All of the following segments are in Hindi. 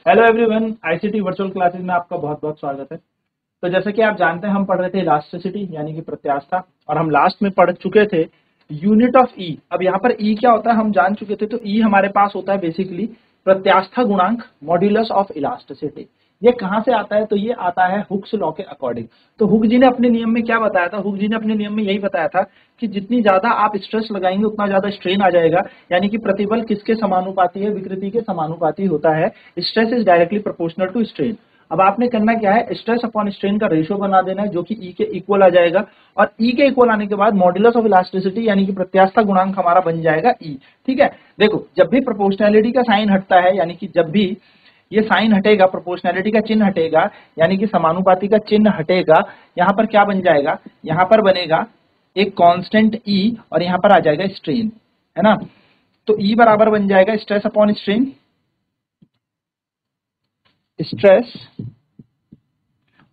Hello everyone, ICT virtual classes में आपका बहुत बहुत स्वागत है। तो जैसे कि आप जानते हैं, हम पढ़ रहे थे इलास्टिसिटी यानी कि प्रत्यास्थता, और हम लास्ट में पढ़ चुके थे यूनिट ऑफ ई। अब यहाँ पर ई क्या होता है हम जान चुके थे। तो ई हमारे पास होता है बेसिकली प्रत्यास्था गुणांक, मॉड्यूलस ऑफ इलास्टिसिटी। ये कहाँ से आता है? तो ये आता है हुक्स लॉ के अकॉर्डिंग। तो हुक जी ने अपने नियम में क्या बताया था? हुक जी ने अपने नियम में यही बताया था कि जितनी ज्यादा आप स्ट्रेस लगाएंगे उतना ज्यादा स्ट्रेन आ जाएगा, यानी कि प्रतिबल किसके समानुपाती है? विकृति के समानुपाती होता है। Stress is directly proportional to strain. अब आपने करना क्या है, स्ट्रेस अपॉन स्ट्रेन का रेशियो बना देना है जो कि ई के इक्वल आ जाएगा, और ई के इक्वल आने के बाद मॉड्यूलस ऑफ इलास्टिसिटी यानी कि प्रत्यास्था गुणांक हमारा बन जाएगा ई। ठीक है, देखो जब भी प्रोपोर्शनैलिटी का साइन हटता है, यानी कि जब भी ये साइन हटेगा, प्रोपोर्शनैलिटी का चिन्ह हटेगा, यानी कि समानुपाती का चिन्ह हटेगा, यहाँ पर क्या बन जाएगा? यहाँ पर बनेगा एक कांस्टेंट ई, और यहाँ पर आ जाएगा स्ट्रेन, है ना। तो ई बराबर बन जाएगा stress upon strain, stress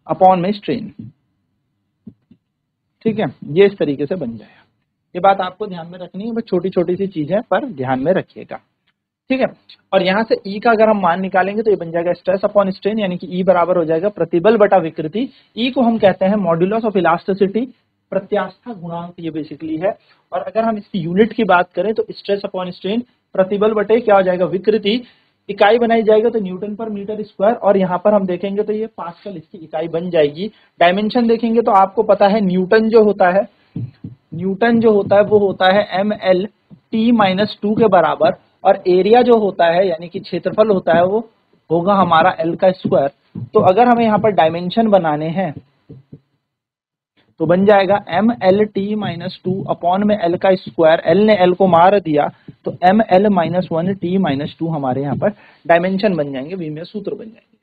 upon में स्ट्रेन। ठीक है, ये इस तरीके से बन जाएगा। ये बात आपको ध्यान में रखनी है, बस छोटी छोटी सी चीज है पर ध्यान में रखिएगा। ठीक है, और यहाँ से ई का अगर हम मान निकालेंगे तो ये बन जाएगा स्ट्रेस अपॉन स्ट्रेन, यानी कि ई बराबर हो जाएगा प्रतिबल बटा विकृति। ई को हम कहते हैं मॉड्यूलस ऑफ इलास्टिसिटी, प्रत्यास्था गुणांक ये बेसिकली है। और अगर हम इसकी यूनिट की बात करें तो स्ट्रेस अपॉन स्ट्रेन प्रतिबल बटे क्या हो जाएगा? विकृति। इकाई बनाई जाएगा तो न्यूटन पर मीटर स्क्वायर, और यहाँ पर हम देखेंगे तो ये पास्कल इसकी इकाई बन जाएगी। डायमेंशन देखेंगे तो आपको पता है न्यूटन जो होता है, न्यूटन जो होता है वो होता है mL/T-2 के बराबर, और एरिया जो होता है यानी कि क्षेत्रफल होता है वो होगा हमारा L का स्क्वायर। तो अगर हमें यहाँ पर डायमेंशन बनाने हैं तो बन जाएगा mL/T-2 अपॉन में L का स्क्वायर। L ने L को मार दिया तो mL-1T-2 हमारे यहाँ पर डायमेंशन बन जाएंगे, विमीय सूत्र बन जाएंगे।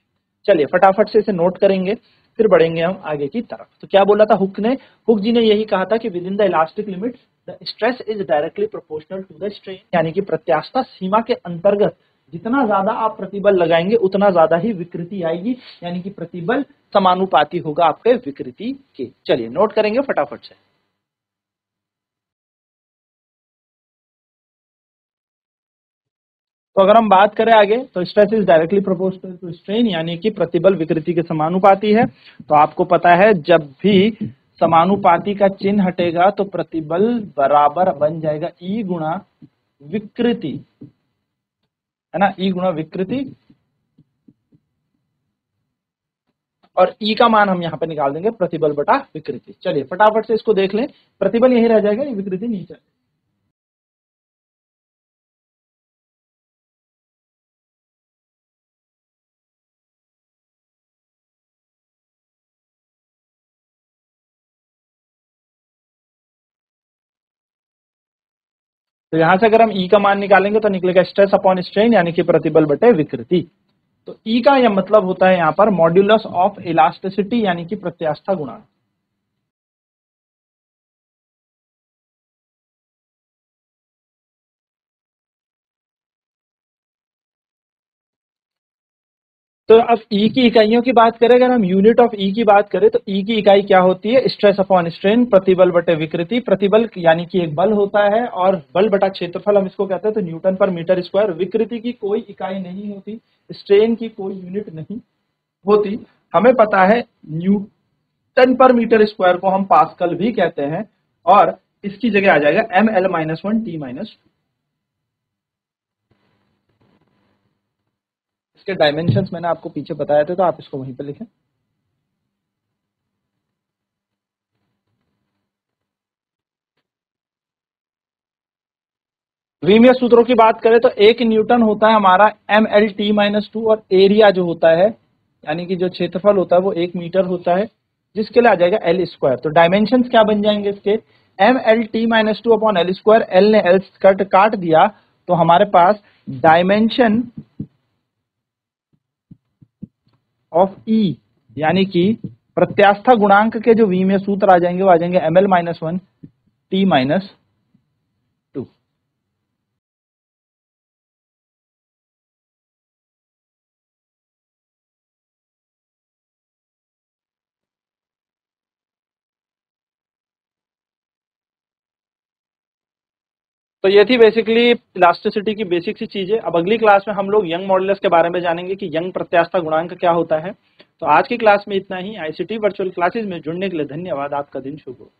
चलिए फटाफट से इसे नोट करेंगे, फिर बढ़ेंगे हम आगे की तरफ। तो क्या बोला था हुक ने? हुक जी ने यही कहा था कि within the elastic limit the stress is directly proportional to the strain, यानी कि प्रत्यास्था सीमा के अंतर्गत जितना ज्यादा आप प्रतिबल लगाएंगे उतना ज्यादा ही विकृति आएगी, यानी कि प्रतिबल समानुपाती होगा आपके विकृति के। चलिए नोट करेंगे फटाफट से। तो अगर हम बात करें आगे, तो stress is directly proportional to strain, यानी कि प्रतिबल विकृति के समानुपाती है। तो आपको पता है जब भी समानुपाती का चिन्ह हटेगा तो प्रतिबल बराबर बन जाएगा ई गुणा विकृति, है ना, ई गुणा विकृति। और ई का मान हम यहाँ पे निकाल देंगे प्रतिबल बटा विकृति। चलिए फटाफट से इसको देख लें, प्रतिबल यही रह जाएगा, ये विकृति नीचे। तो यहां से अगर हम ई का मान निकालेंगे तो निकलेगा स्ट्रेस अपॉन स्ट्रेन, यानी कि प्रतिबल बटे विकृति। तो ई का यह मतलब होता है यहाँ पर मॉड्यूलस ऑफ इलास्टिसिटी, यानी कि प्रत्यास्था गुणांक। तो अब ई की इकाइयों की बात करें, अगर हम यूनिट ऑफ ई की बात करें तो ई की इकाई क्या होती है? स्ट्रेस अपॉन स्ट्रेन, प्रतिबल बटे विकृति। प्रतिबल यानी कि एक बल होता है, और बल बटा क्षेत्रफल हम इसको कहते हैं, तो न्यूटन पर मीटर स्क्वायर। विकृति की कोई इकाई नहीं होती, स्ट्रेन की कोई यूनिट नहीं होती। हमें पता है न्यूटन पर मीटर स्क्वायर को हम पास्कल भी कहते हैं, और इसकी जगह आ जाएगा mL-1T-2। इसके डायमेंशंस मैंने आपको पीछे बताए थे, तो आप इसको वहीं पे लिखें। विमीय सूत्रों की बात करें तो एक न्यूटन होता है हमारा mL/T-2, और एरिया जो होता है यानी कि जो क्षेत्रफल होता है वो 1 मीटर होता है, जिसके लिए आ जाएगा L स्क्वायर। तो डायमेंशन क्या बन जाएंगे इसके? mL/T-2 upon L square. L ने L काट दिया तो हमारे पास डायमेंशन ऑफ E यानी कि प्रत्यास्था गुणांक के जो विमीय सूत्र आ जाएंगे वो आ जाएंगे mL-1T-2। तो ये थी बेसिकली इलास्टिसिटी की बेसिक सी चीजें। अब अगली क्लास में हम लोग यंग मॉडुलस के बारे में जानेंगे कि यंग प्रत्यास्थता गुणांक क्या होता है। तो आज की क्लास में इतना ही। आईसीटी वर्चुअल क्लासेस में जुड़ने के लिए धन्यवाद। आपका दिन शुभ हो।